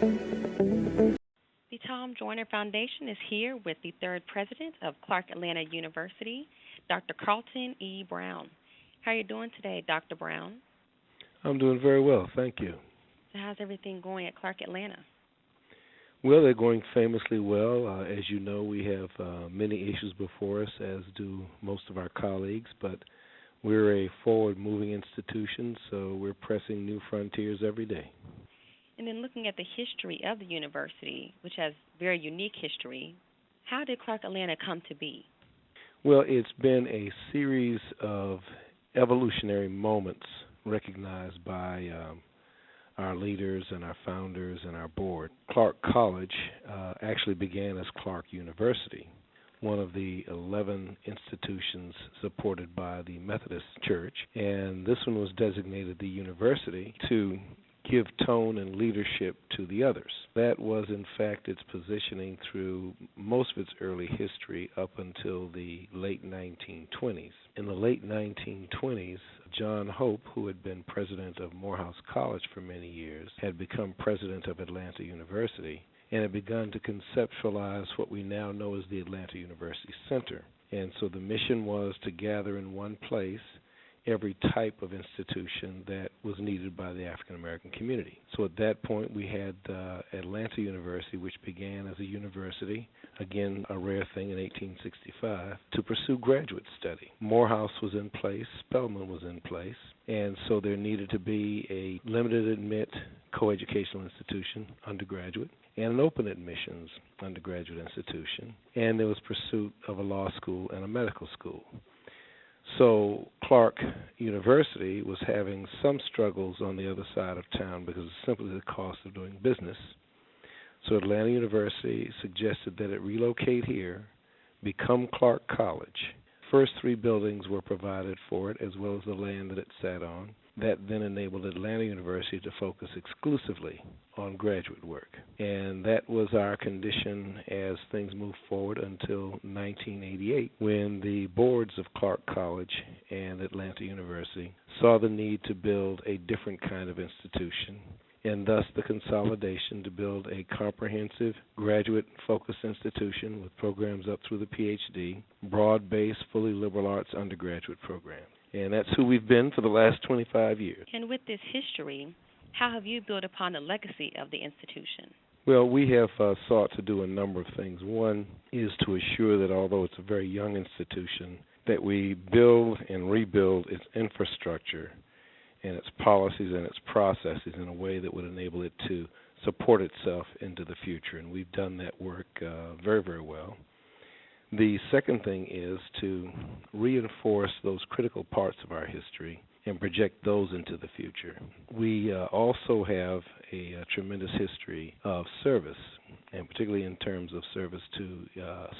The Tom Joyner Foundation is here with the third president of Clark Atlanta University, Dr. Carlton E. Brown. How are you doing today, Dr. Brown? I'm doing very well, thank you. So how's everything going at Clark Atlanta? Well, they're going famously well. As you know, we have many issues before us, as do most of our colleagues, but we're a forward-moving institution, so we're pressing new frontiers every day. And then looking at the history of the university, which has very unique history, how did Clark Atlanta come to be? Well, it's been a series of evolutionary moments recognized by our leaders and our founders and our board. Clark College actually began as Clark University, one of the 11 institutions supported by the Methodist Church, and this one was designated the university to give tone and leadership to the others. That was, in fact, its positioning through most of its early history up until the late 1920s. In the late 1920s, John Hope, who had been president of Morehouse College for many years, had become president of Atlanta University and had begun to conceptualize what we now know as the Atlanta University Center. And so the mission was to gather in one place every type of institution that was needed by the African American community. So at that point we had Atlanta University, which began as a university, again a rare thing in 1865, to pursue graduate study. Morehouse was in place, Spelman was in place, and so there needed to be a limited admit coeducational institution, undergraduate, and an open admissions undergraduate institution, and there was pursuit of a law school and a medical school. So Clark University was having some struggles on the other side of town because of simply the cost of doing business. So Atlanta University suggested that it relocate here, become Clark College. First 3 buildings were provided for it, as well as the land that it sat on. That then enabled Atlanta University to focus exclusively on graduate work. And that was our condition as things moved forward until 1988, when the boards of Clark College and Atlanta University saw the need to build a different kind of institution, and thus the consolidation to build a comprehensive graduate-focused institution with programs up through the PhD, broad-based, fully liberal arts undergraduate program. And that's who we've been for the last 25 years. And with this history, how have you built upon the legacy of the institution? Well, we have sought to do a number of things. One is to assure that although it's a very young institution, that we build and rebuild its infrastructure and its policies and its processes in a way that would enable it to support itself into the future. And we've done that work very, very well. The second thing is to reinforce those critical parts of our history and project those into the future. We also have a tremendous history of service, and particularly in terms of service to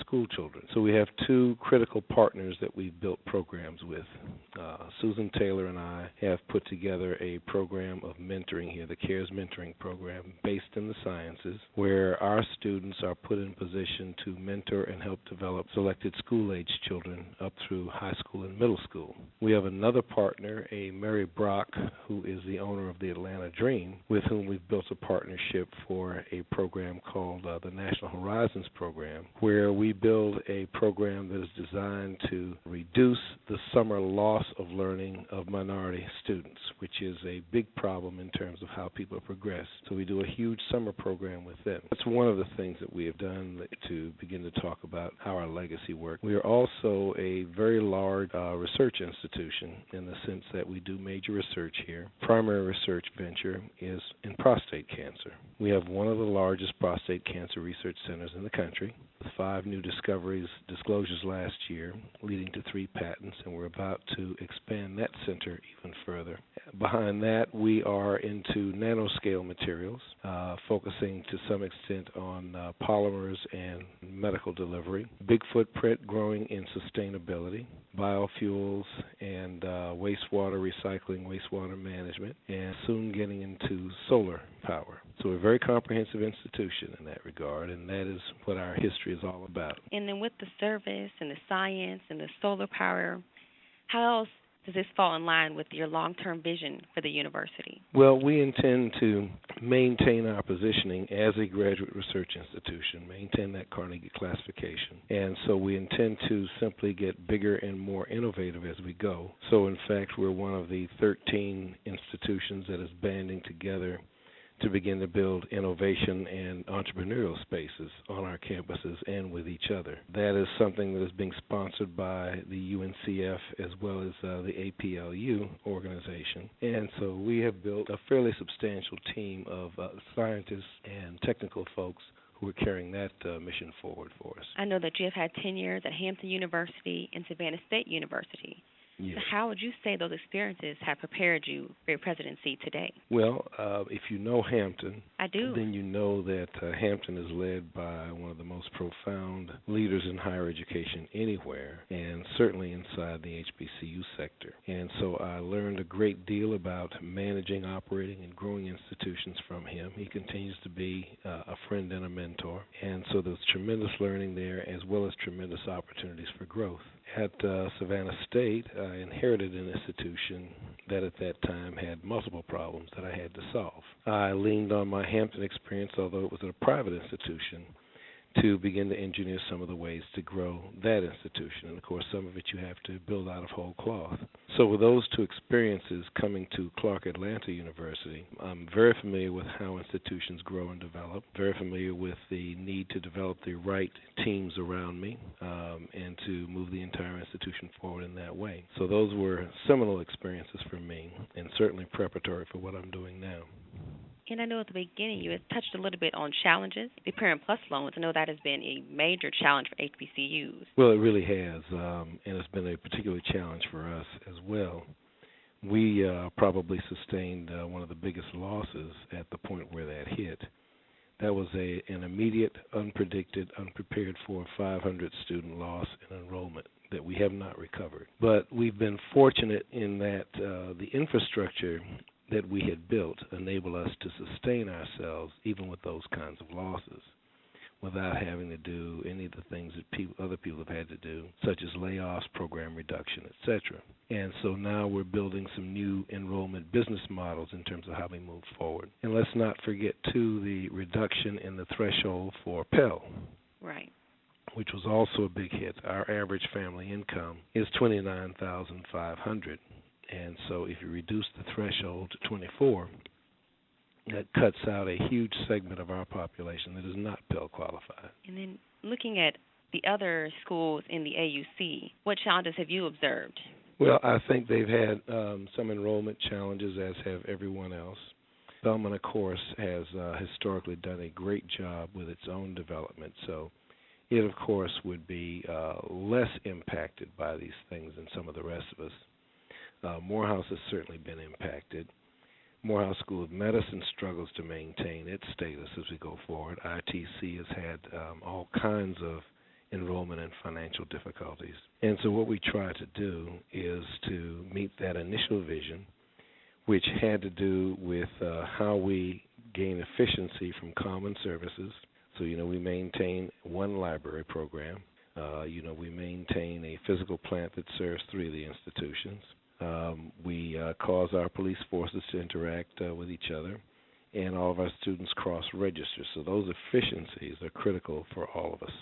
school children. So we have 2 critical partners that we've built programs with. Susan Taylor and I have put together a program of mentoring here, the CARES Mentoring Program, based in the sciences, where our students are put in position to mentor and help develop selected school-age children up through high school and middle school. We have another partner, a Mary Brock, who is the owner of the Atlanta Dream, with whom we've built a partnership for a program called the National Horizons Program, where we build a program that is designed to reduce the summer loss of learning of minority students, which is a big problem in terms of how people progress. So we do a huge summer program with them. That's one of the things that we have done to begin to talk about how our legacy works. We are also a very large research institution in the sense that we do major research here. Primary research venture is in prostate cancer. We have one of the largest prostate cancer research centers in the country, with 5 new disclosures last year, leading to 3 patents, and we're about to expand that center even further. Behind that, we are into nanoscale materials, focusing to some extent on polymers and medical delivery. Big footprint growing in sustainability, biofuels, and wastewater recycling, wastewater management, and soon getting into solar power. So we're a very comprehensive institution in that regard, and that is what our history is all about. And then with the service and the science and the solar power, how else does this fall in line with your long-term vision for the university? Well, we intend to maintain our positioning as a graduate research institution, maintain that Carnegie classification. And so we intend to simply get bigger and more innovative as we go. So, in fact, we're one of the 13 institutions that is banding together to begin to build innovation and entrepreneurial spaces on our campuses and with each other. That is something that is being sponsored by the UNCF as well as the APLU organization. And so we have built a fairly substantial team of scientists and technical folks who are carrying that mission forward for us. I know that you have had 10 years at Hampton University and Savannah State University. Yes. So how would you say those experiences have prepared you for your presidency today? Well, if you know Hampton, I do. Then you know that Hampton is led by one of the most profound leaders in higher education anywhere, and certainly inside the HBCU sector. And so I learned a great deal about managing, operating, and growing institutions from him. He continues to be a friend and a mentor, and so there's tremendous learning there as well as tremendous opportunities for growth. At Savannah State, I inherited an institution that at that time had multiple problems that I had to solve. I leaned on my Hampton experience, although it was at a private institution, to begin to engineer some of the ways to grow that institution. And, of course, some of it you have to build out of whole cloth. So with those two experiences coming to Clark Atlanta University, I'm very familiar with how institutions grow and develop, very familiar with the need to develop the right teams around me and to move the entire institution forward in that way. So those were seminal experiences for me and certainly preparatory for what I'm doing now. And I know at the beginning you had touched a little bit on challenges. The Parent Plus loans, I know that has been a major challenge for HBCUs. Well, it really has, and it's been a particular challenge for us as well. We probably sustained one of the biggest losses at the point where that hit. That was an immediate, unpredicted, unprepared for 500-student loss in enrollment that we have not recovered. But we've been fortunate in that the infrastructure that we had built enable us to sustain ourselves even with those kinds of losses without having to do any of the things that other people have had to do, such as layoffs, program reduction, etc. And so now we're building some new enrollment business models in terms of how we move forward. And let's not forget, too, the reduction in the threshold for Pell. Right. Which was also a big hit. Our average family income is $29,500. And so if you reduce the threshold to 24, that cuts out a huge segment of our population that is not Pell qualified. And then looking at the other schools in the AUC, what challenges have you observed? Well, I think they've had some enrollment challenges, as have everyone else. Belmont, of course, has historically done a great job with its own development, so it, of course, would be less impacted by these things than some of the rest of us. Morehouse has certainly been impacted. Morehouse School of Medicine struggles to maintain its status as we go forward. ITC has had all kinds of enrollment and financial difficulties. And so what we try to do is to meet that initial vision, which had to do with how we gain efficiency from common services. So, we maintain one library program. We maintain a physical plant that serves 3 of the institutions. We cause our police forces to interact with each other, and all of our students cross-register. So those efficiencies are critical for all of us.